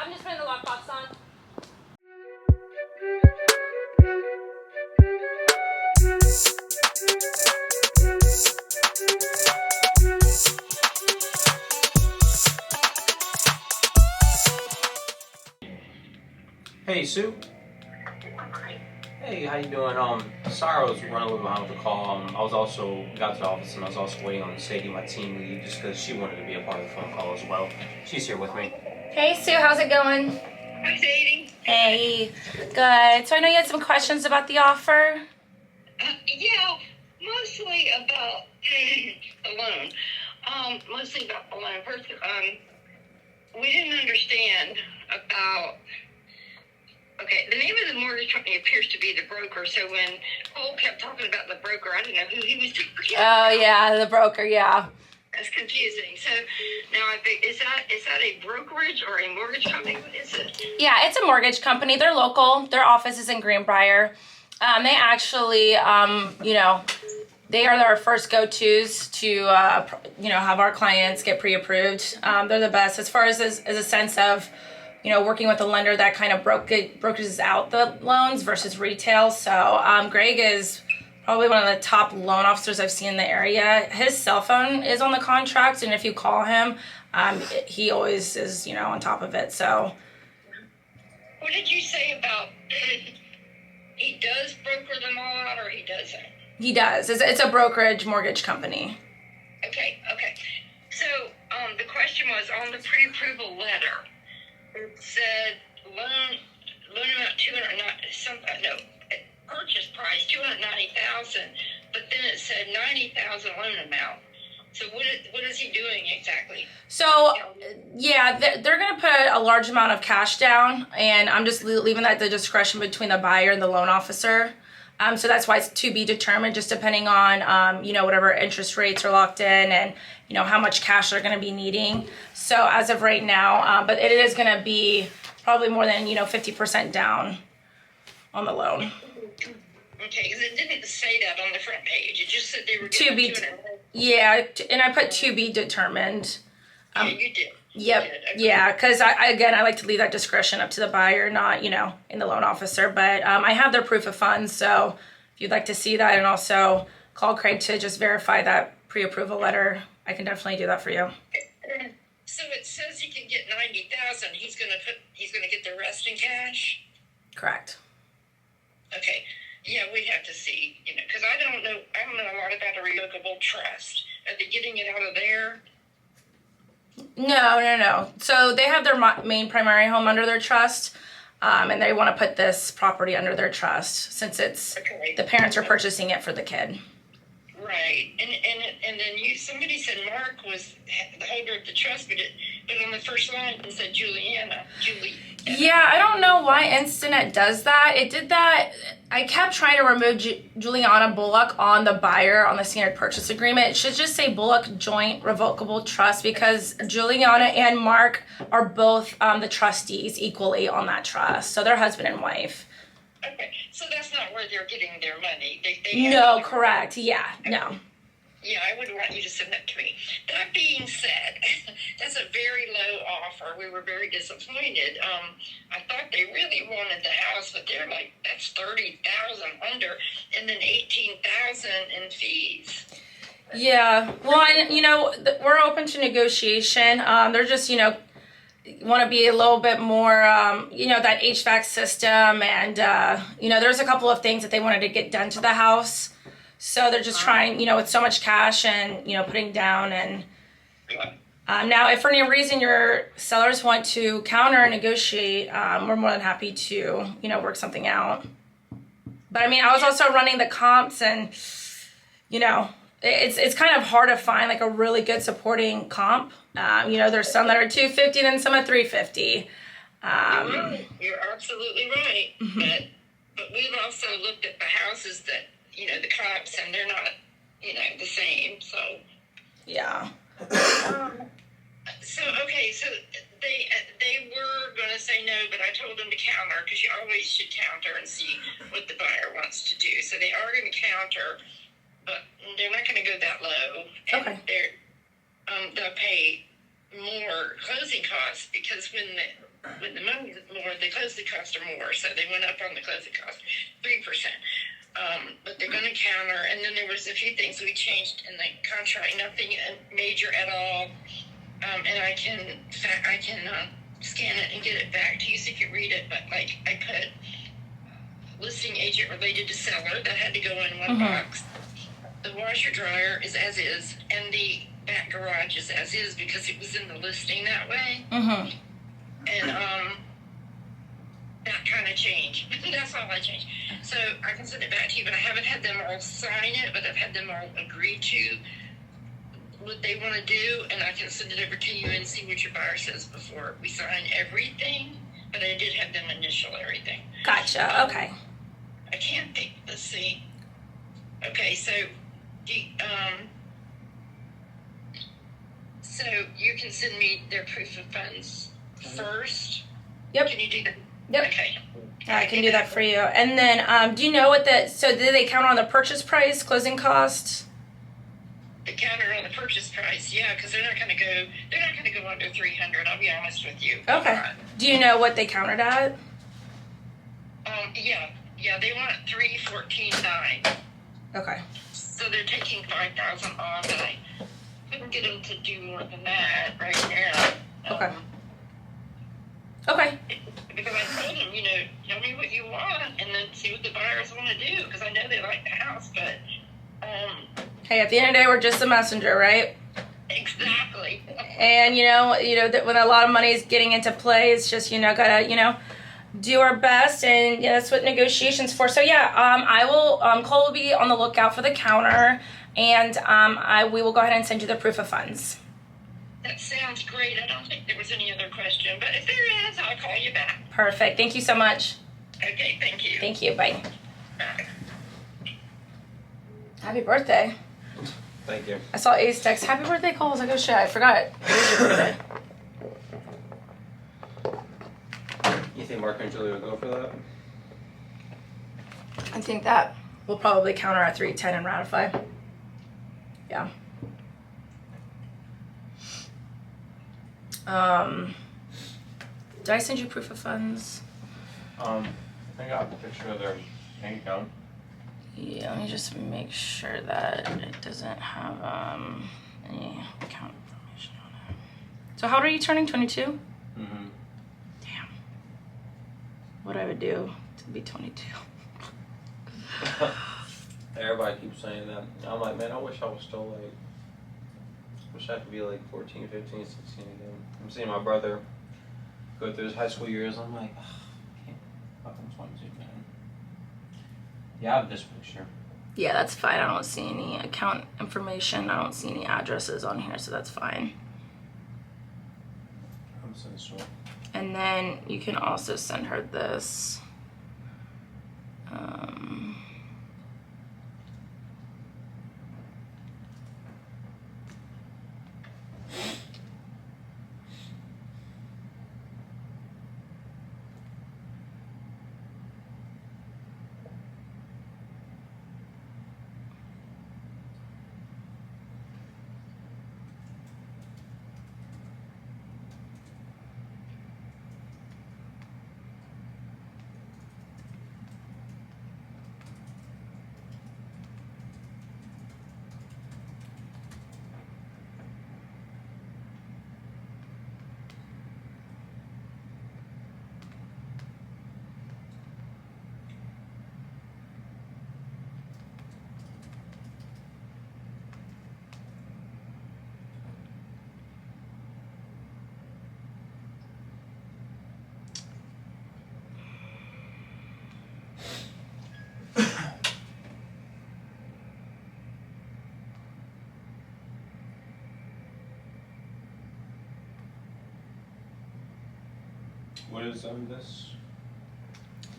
I'm just putting the lockbox on. Hey, Sue. Hey, how you doing? Sorry I was running a little behind with the call. I was also got to the office and I was also waiting on Sadie, my team lead, just because she wanted to be a part of the phone call as well. She's here with me. Hey, Sue, how's it going? Hi, Sadie. Hey, good. So I know you had some questions about the offer. Yeah, mostly about the loan. Mostly about the loan. First, we didn't understand about. Okay, the name of the mortgage company appears to be the broker. So when Cole kept talking about the broker, I didn't know who he was talking about. Oh, yeah, the broker, yeah. That's confusing. So now I think, is that a brokerage or a mortgage company? What is it? Yeah, it's a mortgage company. They're local. Their office is in Greenbrier. They actually, they are our first go-tos to, have our clients get pre-approved. They're the best as far as a sense of, working with a lender that kind of brokers out the loans versus retail. So Greg is probably one of the top loan officers I've seen in the area. His cell phone is on the contract, and if you call him, he always is, on top of it. So. What did you say about he does broker them all out, or he doesn't? He does. It's a brokerage mortgage company. Okay. So the question was on the pre-approval letter. It said loan amount purchase price $290,000, but then it said $90,000 loan amount. So what is he doing exactly? So yeah, they're going to put a large amount of cash down, and I'm just leaving that at the discretion between the buyer and the loan officer. So that's why it's to be determined, just depending on whatever interest rates are locked in and how much cash they're going to be needing. So as of right now, but it is going to be probably more than 50% down on the loan. Okay, because it didn't say that on the front page. It just said they were to be, yeah, and I put to be determined. Yeah, you did. Yep. Yeah, because I like to leave that discretion up to the buyer, not in the loan officer. But I have their proof of funds, so if you'd like to see that, and also call Craig to just verify that pre-approval letter, I can definitely do that for you. So it says he can get $90,000. He's gonna get the rest in cash. Correct. Okay. Yeah, we have to see, because I don't know a lot about a revocable trust. Are they getting it out of there? No. So they have their main primary home under their trust, and they want to put this property under their trust since it's the parents are purchasing it for the kid. Right, and then somebody said Mark was the holder of the trust, but on the first line it said Julie. Yeah, I don't know why Instinet does that. It did that. I kept trying to remove Juliana Bullock on the buyer on the standard purchase agreement. It should just say Bullock Joint Revocable Trust because Juliana and Mark are both the trustees equally on that trust. So they're husband and wife. Okay, so that's not where they're getting their money. No, correct. Yeah, no. Yeah, I would want you to send that to me. That being said, that's a very low offer. We were very disappointed. I thought they really wanted the house, but they're like, that's $30,000 under, and then $18,000 in fees. Yeah, well, and we're open to negotiation. They're just want to be a little bit more that HVAC system, and there's a couple of things that they wanted to get done to the house. So they're just trying, with so much cash and, putting down. And now, if for any reason your sellers want to counter and negotiate, we're more than happy to, work something out. But I was also running the comps, and, it's kind of hard to find like a really good supporting comp. There's some that are $250 and some are $350. You're absolutely right. Mm-hmm. But we've also looked at the houses that, the comps, and they're not, the same. So yeah. So they were going to say no, but I told them to counter because you always should counter and see what the buyer wants to do. So they are going to counter, but they're not going to go that low. And okay. They'll pay more closing costs because when when the money's more, the closing costs are more, so they went up on the closing cost 3%. But they're going to counter, and then there was a few things we changed in the contract, nothing major at all. And I can scan it and get it back to you so you can read it. But like I put listing agent related to seller that had to go in one box. The washer dryer is as is, and the back garage is as is because it was in the listing that way. And that kind of changed. That's all I changed. So I can send it back to you, but I haven't had them all sign it, but I've had them all agree to what they want to do, and I can send it over to you and see what your buyer says before we sign everything. But I did have them initial everything. Gotcha. Okay. I can't think. Let's see. Okay, so so you can send me their proof of funds first. Yep. Can you do that? Yep. Okay. I can do that for you. And then, do you know what so did they count on the purchase price, closing costs? The counter on the purchase price, yeah, because they're not going to go under 300. I'll be honest with you. Okay. Do you know what they countered at? Yeah, they want 314.9. Okay. So they're taking 5,000 off, and I couldn't get them to do more than that right now. Okay. Okay. Because I told them, tell me what you want, and then see what the buyers want to do, because I know they like the house, but hey, at the end of the day, we're just a messenger, right? Exactly. And that when a lot of money is getting into play, it's just gotta do our best, and that's what negotiation's for. So I will. Cole will be on the lookout for the counter, and we will go ahead and send you the proof of funds. That sounds great. I don't think there was any other question, but if there is, I'll call you back. Perfect. Thank you so much. Okay, thank you. Thank you. Bye. Bye. Happy birthday. Thank you. I saw Ace text, happy birthday, Cole. I was like, oh shit, I forgot. It is your birthday. You think Mark and Julie would go for that? I think that will probably counter at 310 and ratify. Yeah. Did I send you proof of funds? I got a picture of their bank account. Yeah, let me just make sure that it doesn't have any account information on it. So how old are you turning? 22? Mm-hmm. Damn. What I would do to be 22. Everybody keeps saying that. I'm like, man, I wish I was still wish I could be 14, 15, 16 again. I'm seeing my brother go through his high school years. I'm like, I can't fucking 22, man. Yeah, I have this picture. Yeah, that's fine. I don't see any account information. I don't see any addresses on here, so that's fine. I'm so sure. And then you can also send her this. What is this?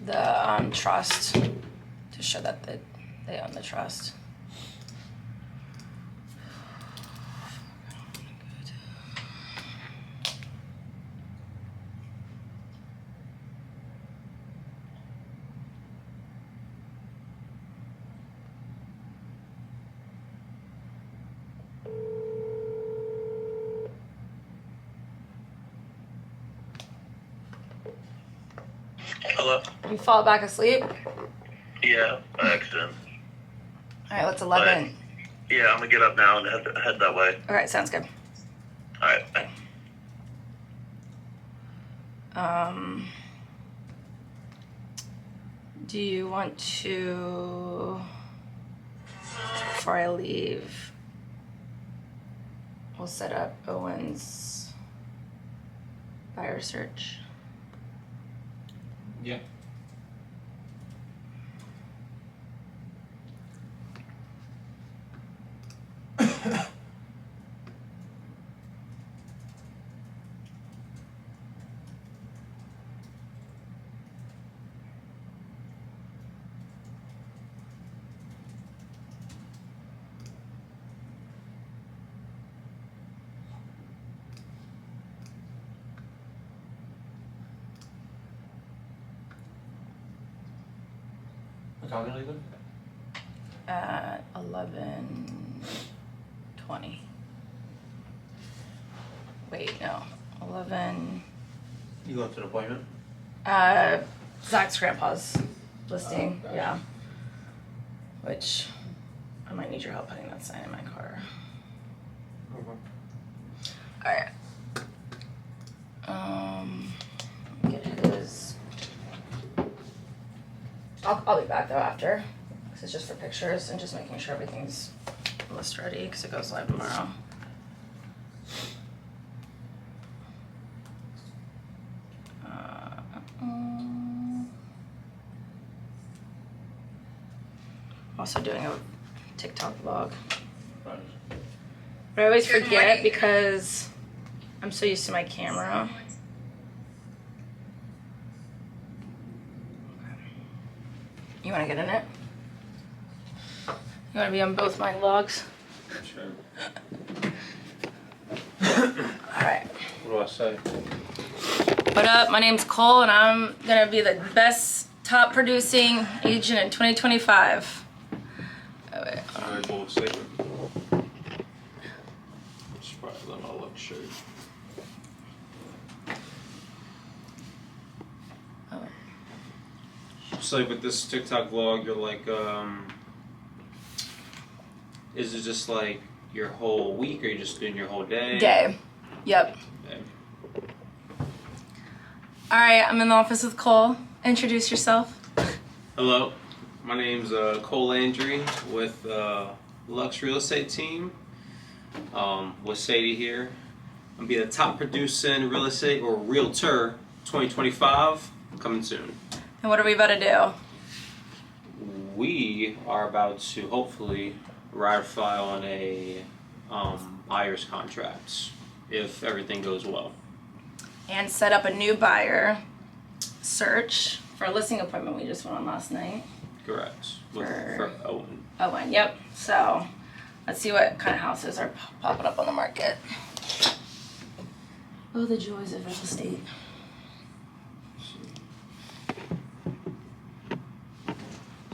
The trust, to show that they own the trust. Hello? You fall back asleep? Yeah, by accident. Alright, let's 11. Yeah, I'm gonna get up now and head that way. Alright, sounds good. Alright, bye. Do you want to, before I leave, we'll set up Owen's buyer search. Yeah. What time are you leaving? 11:20. Wait, no. 11. You going to an appointment? Zach's grandpa's listing, Oh, gotcha. yeah. Which I might need your help putting that sign in my car. Alright. Get his. I'll be back though after. Because it's just for pictures and just making sure everything's list ready because it goes live tomorrow. Also doing a TikTok vlog. Right. But I always forget because I'm so used to my camera. You want to get in it? You want to be on both my vlogs? Sure. Alright. What do I say? What up? My name's Cole and I'm going to be the best top producing agent in 2025. Oh, wait. Very bold statement. Just probably let my look shirt. Oh, wait. So like with this TikTok vlog, you're like, is it just like your whole week, or are you just doing your whole day? Day. Yep. Okay. Alright, I'm in the office with Cole. Introduce yourself. Hello, my name's Cole Landry with Lux Real Estate Team. With Sadie here. I'm be the top producing real estate or realtor 2025 coming soon. And what are we about to do? We are about to hopefully ratify on a buyer's contract if everything goes well. And set up a new buyer search for a listing appointment we just went on last night. Correct. For For Owen. Owen, yep. So let's see what kind of houses are popping up on the market. Oh, the joys of real estate.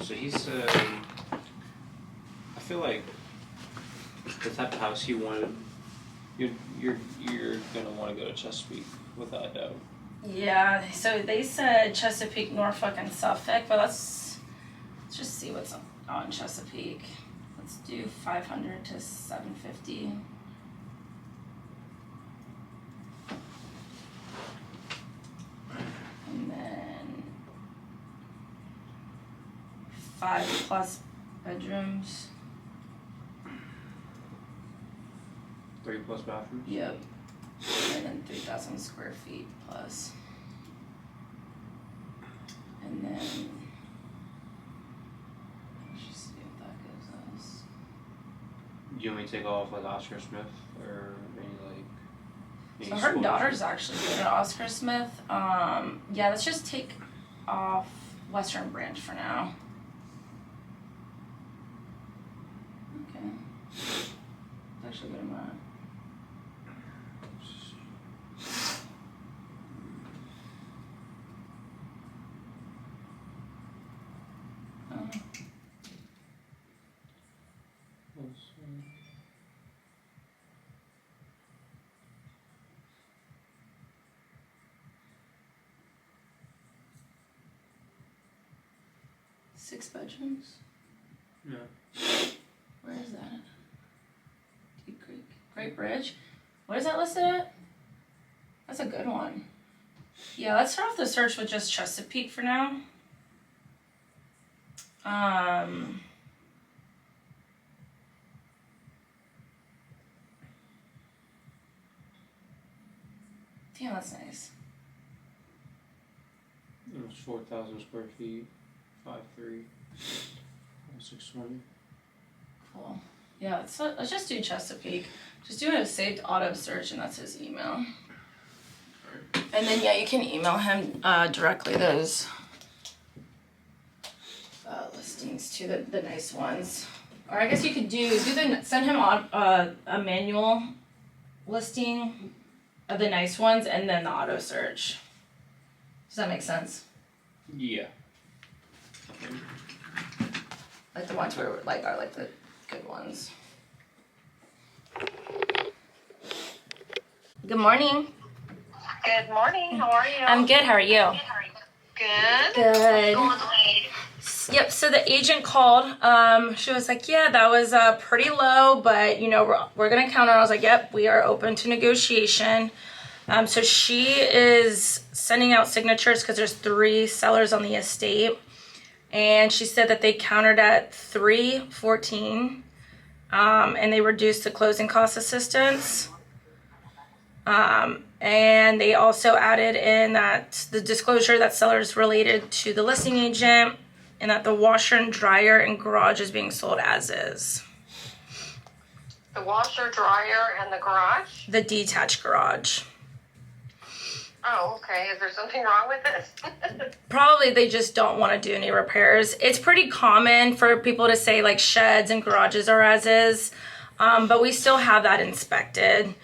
So he said, I feel like the type of house he wanted, you're gonna want to go to Chesapeake without a doubt. Yeah, so they said Chesapeake, Norfolk, and Suffolk, but let's just see what's on Chesapeake. Let's do 500 to 750. And then 5+ bedrooms. 3+ bathrooms. Yep. And then 3,000 square feet plus. And then, let's just see what that gives us. Do you want me to take off like Oscar Smith or any like? So her daughter's actually good at Oscar Smith. Yeah, let's just take off Western Branch for now. Okay. It's actually a good amount. 6 bedrooms. Yeah. Where is that? Deep Creek. Great Bridge. What is that listed at? That's a good one. Yeah, let's start off the search with just Chesapeake for now. Damn, that's nice. It was 4,000 square feet, 5'3", 620. Cool. Yeah, let's just do Chesapeake. Just do a saved auto search, and that's his email. And then yeah, you can email him directly those listings to the nice ones. Or I guess you could send him on a manual listing of the nice ones and then the auto search. Does that make sense? Yeah. Like the ones where are like the good ones. Good morning. Good morning. How are you? I'm good. How are you? Good. Good. Going Yep, so the agent called. She was like, yeah, that was pretty low, but, you know, we're going to counter. I was like, yep, we are open to negotiation. So she is sending out signatures because there's 3 sellers on the estate. And she said that they countered at $314, and they reduced the closing cost assistance. And they also added in that the disclosure that sellers related to the listing agent, and that the washer and dryer and garage is being sold as is. The washer, dryer, and the garage? The detached garage. Oh, okay. Is there something wrong with this? Probably they just don't want to do any repairs. It's pretty common for people to say like sheds and garages are as is, but we still have that inspected.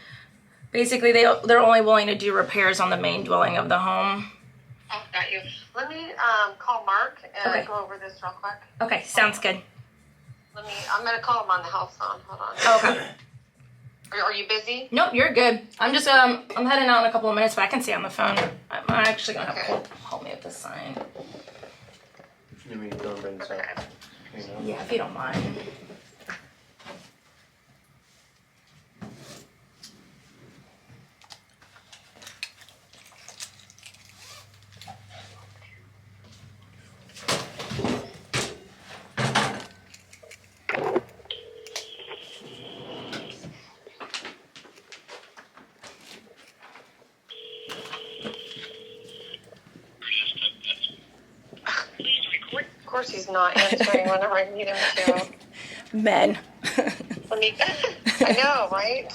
Basically, they're only willing to do repairs on the main dwelling of the home. Oh, got you. Let me call Mark and Okay. go over this real quick. Okay, sounds good. I'm gonna call him on the house phone. Hold on. Okay. Are you busy? Nope, you're good. I'm just I'm heading out in a couple of minutes, but I can see on the phone. I'm actually gonna have Cole help me with the sign. You mean go and bring this up? You know? Yeah, if you don't mind. Of course he's not answering whenever I need him to. Men. I know, right?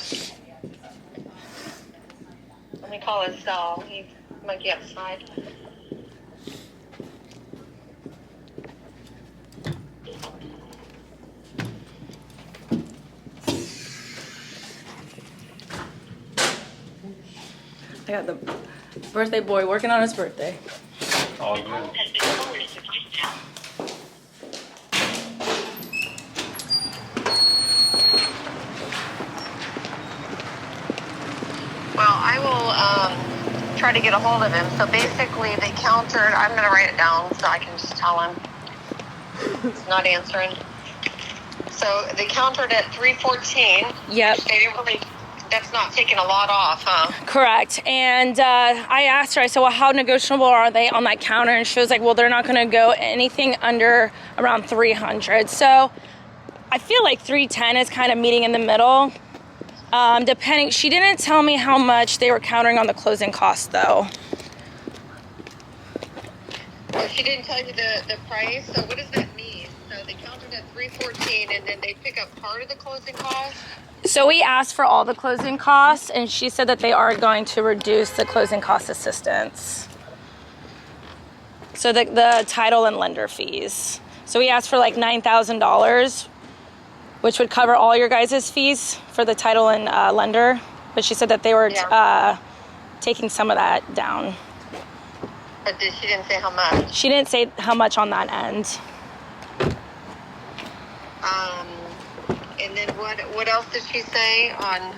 Let me call his cell. He might be outside. I got the birthday boy working on his birthday. All good. Well, I will try to get a hold of him. So basically, they countered. I'm going to write it down so I can just tell him. He's not answering. So they countered at 314. Yep. They didn't really. That's not taking a lot off, huh? Correct. And I asked her, I said, well, how negotiable are they on that counter? And she was like, well, they're not going to go anything under around 300. So I feel like 310 is kind of meeting in the middle. Depending, she didn't tell me how much they were countering on the closing costs, though. Well, she didn't tell you the price. So what does that mean? So they countered at 314, and then they pick up part of the closing cost. So we asked for all the closing costs, and she said that they are going to reduce the closing cost assistance. So the title and lender fees. So we asked for like $9,000, which would cover all your guys' fees for the title and lender. But she said that they were taking some of that down. But she didn't say how much. She didn't say how much on that end. And then what else did she say on?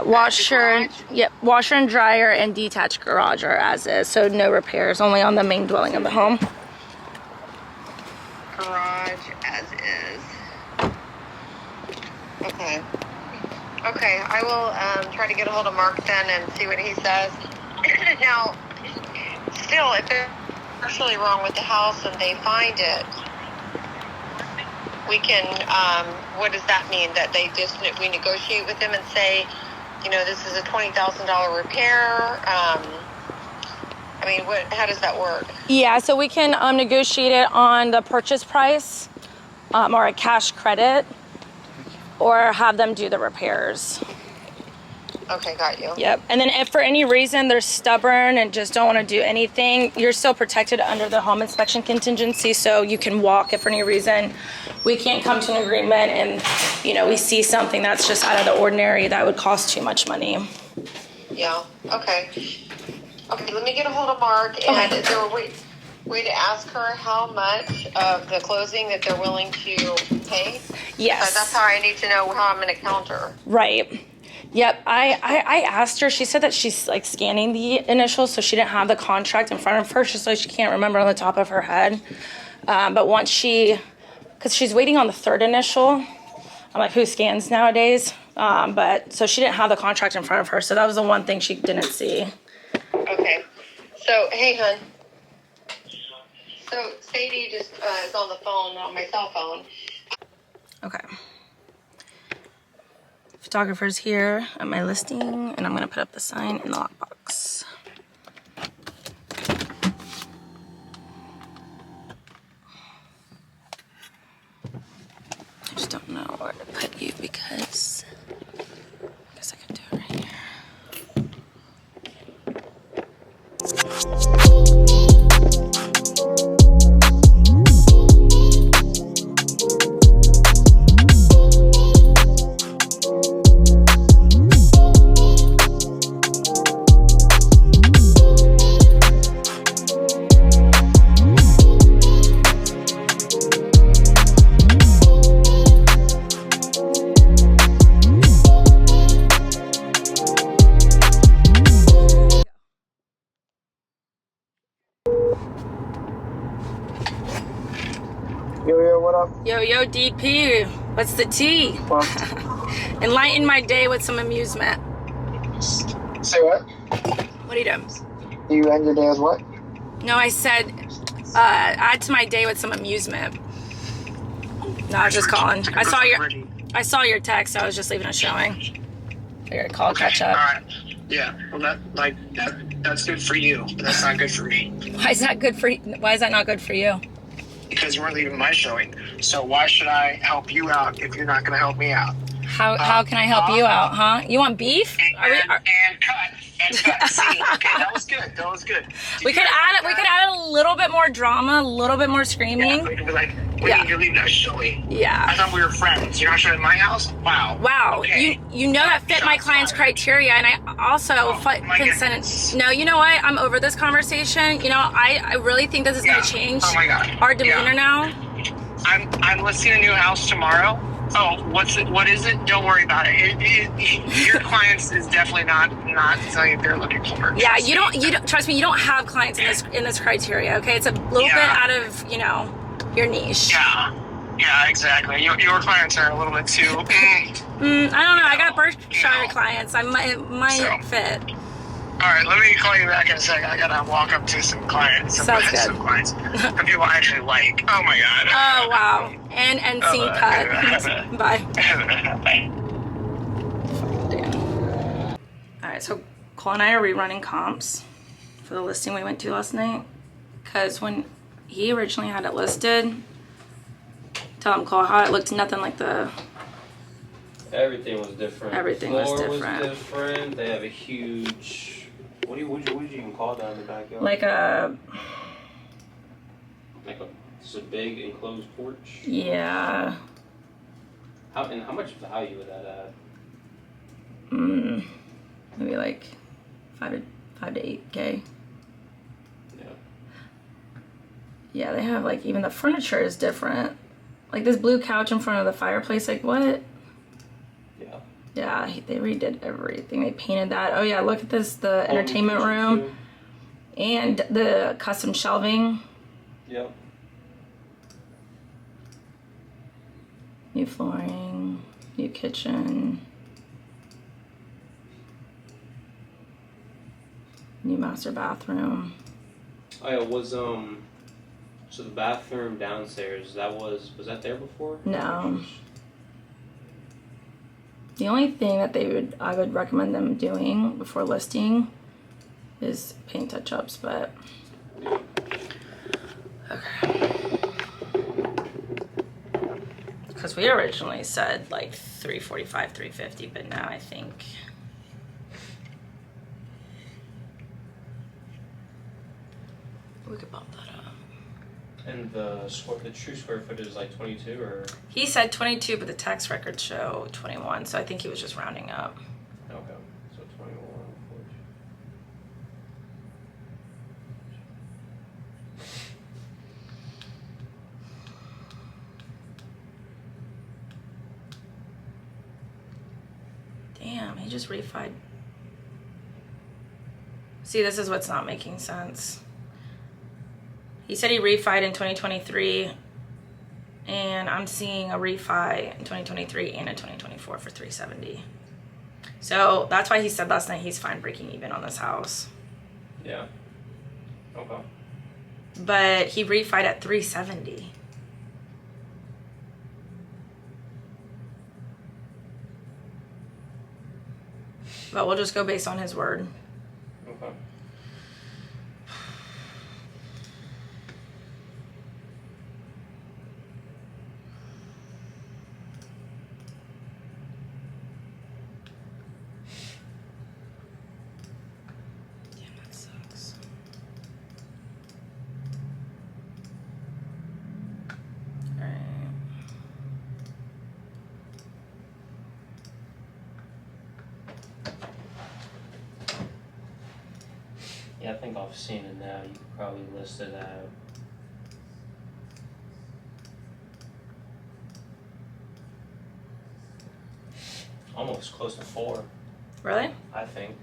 Washer and dryer and detached garage are as is, so no repairs, only on the main dwelling of the home. garage as is. Okay. Okay, I will try to get a hold of Mark then and see what he says. Now, still, if there's actually wrong with the house and they find it, we can, what does that mean? That we negotiate with them and say, you know, this is a $20,000 repair? I mean, how does that work? Yeah, so we can negotiate it on the purchase price or a cash credit, or have them do the repairs. Okay, got you. Yep. And then if for any reason they're stubborn and just don't want to do anything, you're still protected under the home inspection contingency, so you can walk if for any reason we can't come to an agreement and, you know, we see something that's just out of the ordinary that would cost too much money. Yeah, okay. Okay, let me get a hold of Mark, and is there a way to ask her how much of the closing that they're willing to pay? Yes. That's how I need to know how I'm going to counter. Right. Yep. I asked her, she said that she's like scanning the initials, so she didn't have the contract in front of her. She's like, she can't remember on the top of her head. But once because she's waiting on the third initial. I'm like, who scans nowadays? But so she didn't have the contract in front of her. So that was the one thing she didn't see. Okay. So, hey, hon. So, Sadie just is on the phone, on my cell phone. Okay. Photographer's here at my listing, and I'm going to put up the sign in the lockbox. I just don't know where to put you because I guess I could do it right here. Yo, what up? Yo, DP, what's the tea? What? Enlighten my day with some amusement. Say what? What are you doing? You end your day as what? No, I said add to my day with some amusement. No, I was just calling. I saw your text. I was just leaving a showing. Figured I'd call, catch up. All right. Yeah. Well, that's good for you, but that's not good for me. Why is that good for you? Why is that not good for you? Because you weren't leaving my showing. So why should I help you out if you're not going to help me out? How can I help you out, huh? You want beef? And cut. See, okay, that was good. We could add a little bit more drama, a little bit more screaming. Yeah, we could be like, we need to leave that showing. Yeah. I thought we were friends. You're not showing at my house? Wow. Okay. You know that fit my client's criteria, and I also consent. No, you know what? I'm over this conversation. You know, I really think this is going to change our demeanor now. I'm listing a new house tomorrow. Oh, what is it? Don't worry about it. Your clients is definitely not something they're looking for. Yeah, you don't trust me. You don't have clients in this criteria. Okay, it's a little bit out of your niche. Yeah, exactly. Your clients are a little bit too. I don't know. I got Berkshire clients. I might fit. All right, let me call you back in a second. I gotta walk up to some clients. Some clients. Some people I actually like. Oh my god. Oh wow. And scene cut. Bye. Bye. Damn. All right, so Cole and I are rerunning comps for the listing we went to last night. Because when he originally had it listed, tell him, Cole, how it looked nothing like the... Everything was different. Everything was different. They have a huge... What would you even call that in the backyard? Like a it's a big enclosed porch. Yeah. How much value would that add? Maybe like 5 to 8K. Yeah. Yeah, they have like even the furniture is different. Like this blue couch in front of the fireplace. Like what? Yeah. Yeah, they redid everything. They painted that. Oh yeah, look at this, the entertainment room and the custom shelving. Yep. New flooring, new kitchen, new master bathroom. Oh yeah, was so the bathroom downstairs, was that there before? No. The only thing that I would recommend them doing before listing is paint touch-ups, but okay. Because we originally said like 345, 350, but now I think we could bump that up. And the true square footage is like 22 or? He said 22, but the tax records show 21, so I think he was just rounding up. Okay, so 21, 42. Damn, he just refied. See, this is what's not making sense. He said he refied in 2023, and I'm seeing a refi in 2023 and in 2024 for 370. So that's why he said last night he's fine breaking even on this house. Yeah. Okay. But he refied at 370. But we'll just go based on his word. Okay. Damn, that sucks. Alright. Yeah, I think I've seen it now. You could probably list it at almost close to 4, Really? I think.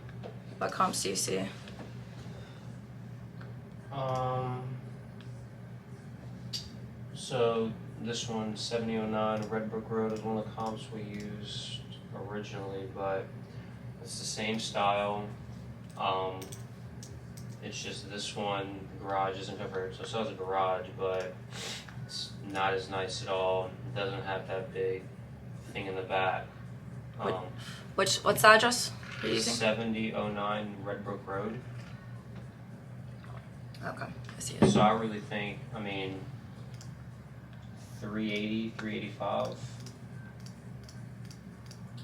What comps do you see? So this one, 7009 Red Brook Road, is one of the comps we used originally, but it's the same style. It's just this one, the garage isn't converted, so it still has a garage, but it's not as nice at all. It doesn't have that big thing in the back. What's the address you're using? 7009 Red Brook Road. Okay, I see it. So I really think, 380, 385,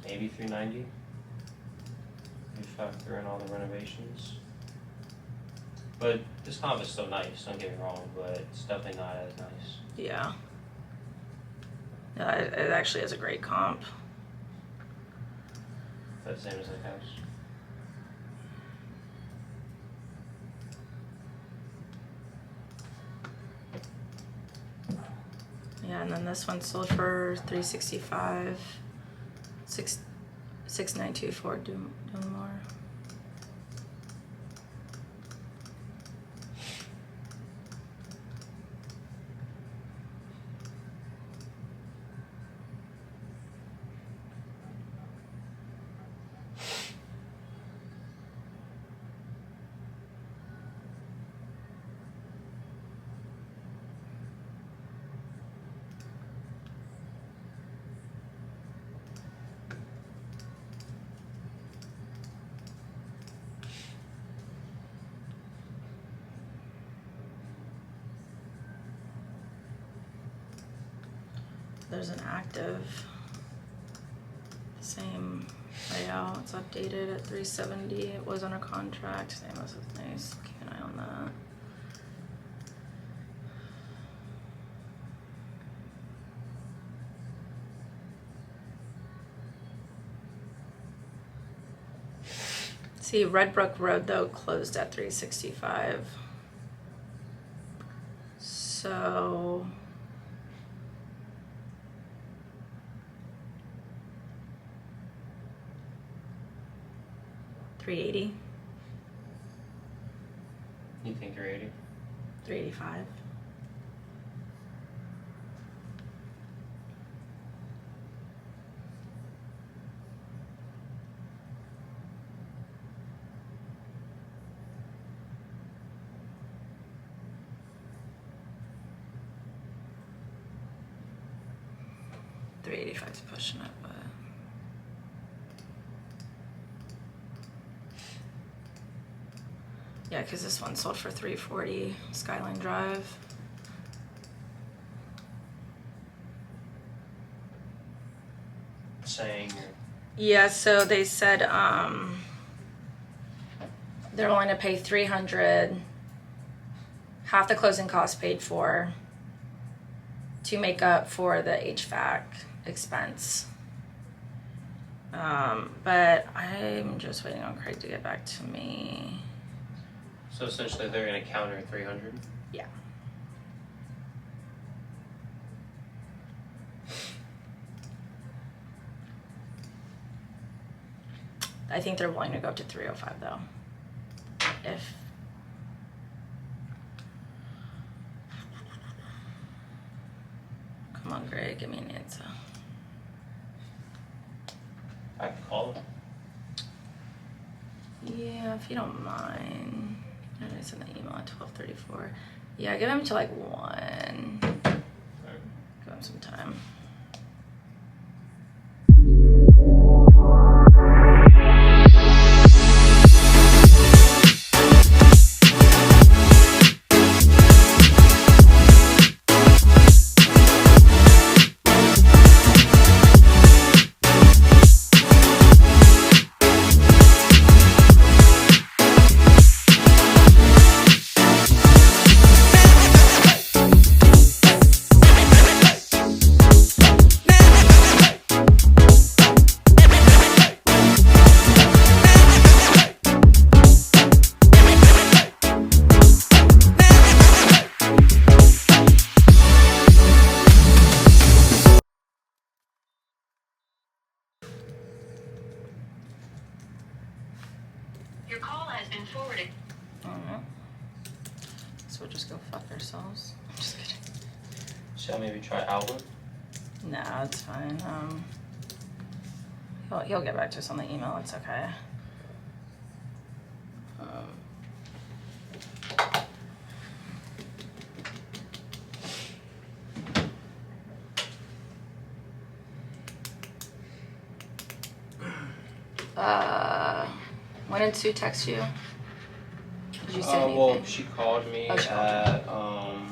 maybe 390. We factor in all the renovations. But this comp is still nice, don't get me wrong, but it's definitely not as nice. Yeah. Yeah, it actually is a great comp. That's the same as the house. Yeah, and then this one sold for 365, 6924 Dunmore. There's an active, same layout, it's updated at 370, it was under contract, same as with nice, keep an eye on that. See, Red Brook Road though closed at 365. So 380, You think 380? 385. unfortunate, but. Yeah, because this one sold for $340, Skyline Drive. Saying Yeah, so they said they're willing to pay $300, half the closing costs paid for, to make up for the HVAC expense. But I'm just waiting on Craig to get back to me. so essentially they're gonna counter 300. Yeah. I think they're willing to go up to 305 though. If come on, Greg, give me an answer. I can call them. Yeah, if you don't mind. I did send the email at 12:34. Yeah, give him to like 1. Give him some time. Your call has been forwarded. Alright. So we'll just go fuck ourselves. I'm just kidding. Should I maybe try Outlook? Nah, it's fine. He'll get back to us on the email. It's okay. When did Sue text you? Did you say anything? Well, she called me Oh, she called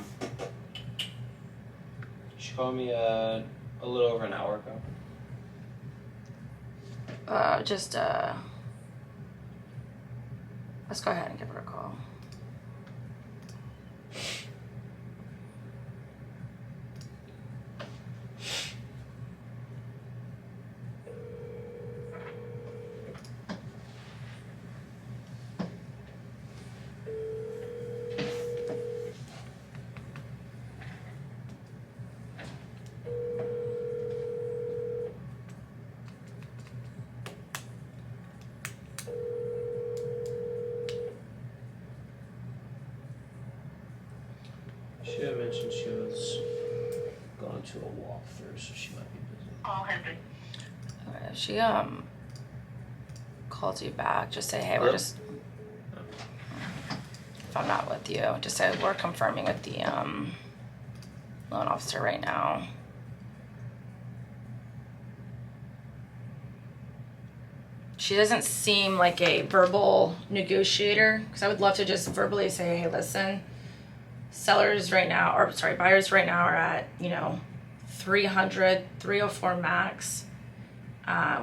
she called me a little over an hour ago. Let's go ahead and give her a call. She had mentioned she was going to a walkthrough, so she might be busy. Call has been. Okay, if she calls you back, just say, hey, we're Hello? just. If I'm not with you, just say we're confirming with the loan officer right now. She doesn't seem like a verbal negotiator, because I would love to just verbally say, hey, listen, buyers right now are at, 300, 304 max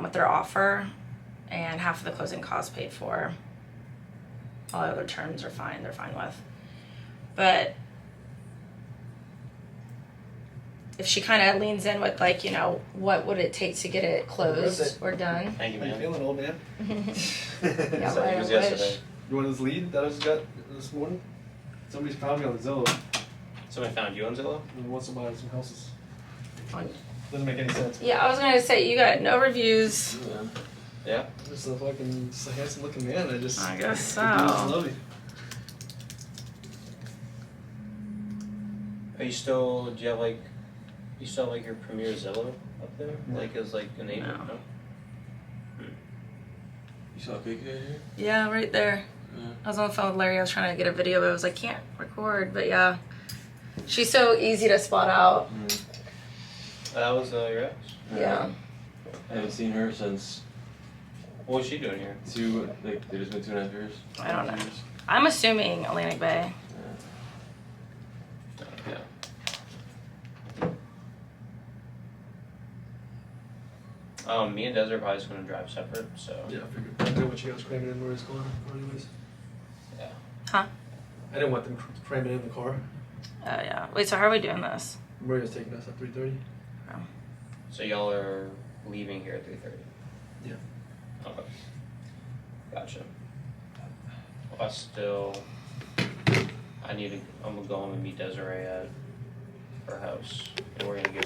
with their offer, and half of the closing costs paid for. All other terms are fine, they're fine with. But if she kind of leans in with what would it take to get it closed or done? Thank you, How you man. feeling, old man? Yeah, So right, it was I wish. yesterday. You want this lead that I just got this morning? Somebody's found me on Zillow Somebody found you on Zillow? and wants to buy some houses. On- Doesn't make any sense. Yeah, I was gonna say you got no reviews. Yeah. Just a fucking just a handsome looking man. I guess I just so. love you. Are you still? Do you have you still have your Premier Zillow up there? No. As a neighbor? No. No? You saw a big guy here? Yeah, right there. Yeah. I was on the phone with Larry. I was trying to get a video, but I was like, can't record. But yeah, she's so easy to spot out. That was your ex? Yeah. I haven't seen her since What was she doing here? there's been 2.5 years. I don't know. 2 years. I'm assuming Atlantic Bay. Yeah. Me and Desiree are probably just gonna drive separate, so. Yeah, I figured. I didn't want you guys cramming in where it's going, anyways. Yeah. Huh? I didn't want them cramming in the car. Oh yeah. Wait, so how are we doing this? Maria's taking us at 3:30. So y'all are leaving here at 3:30? Yeah. Okay. Gotcha. Well, I'm gonna go home and meet Desiree at her house, and we're gonna give her